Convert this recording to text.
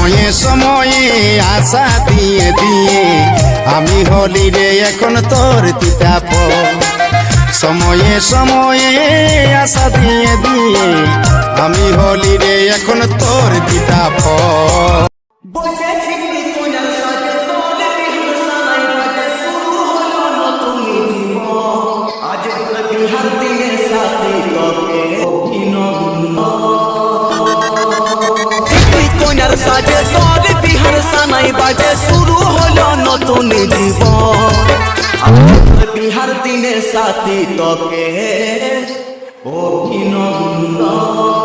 সময়ে সময়ে আশা দিয়ে দিয়ে আমি হলি রে এখন তোর তিতা ফল। সময়ে সময়ে আশা দিয়ে দিয়ে আমি হলি রে এখন তোর তিতা ফল। সাজে তোর বিহার সানাই বাজে শুরু হলো নতুন জীবন। বিহার দিনের সাথী তোকে অভিনন্দন।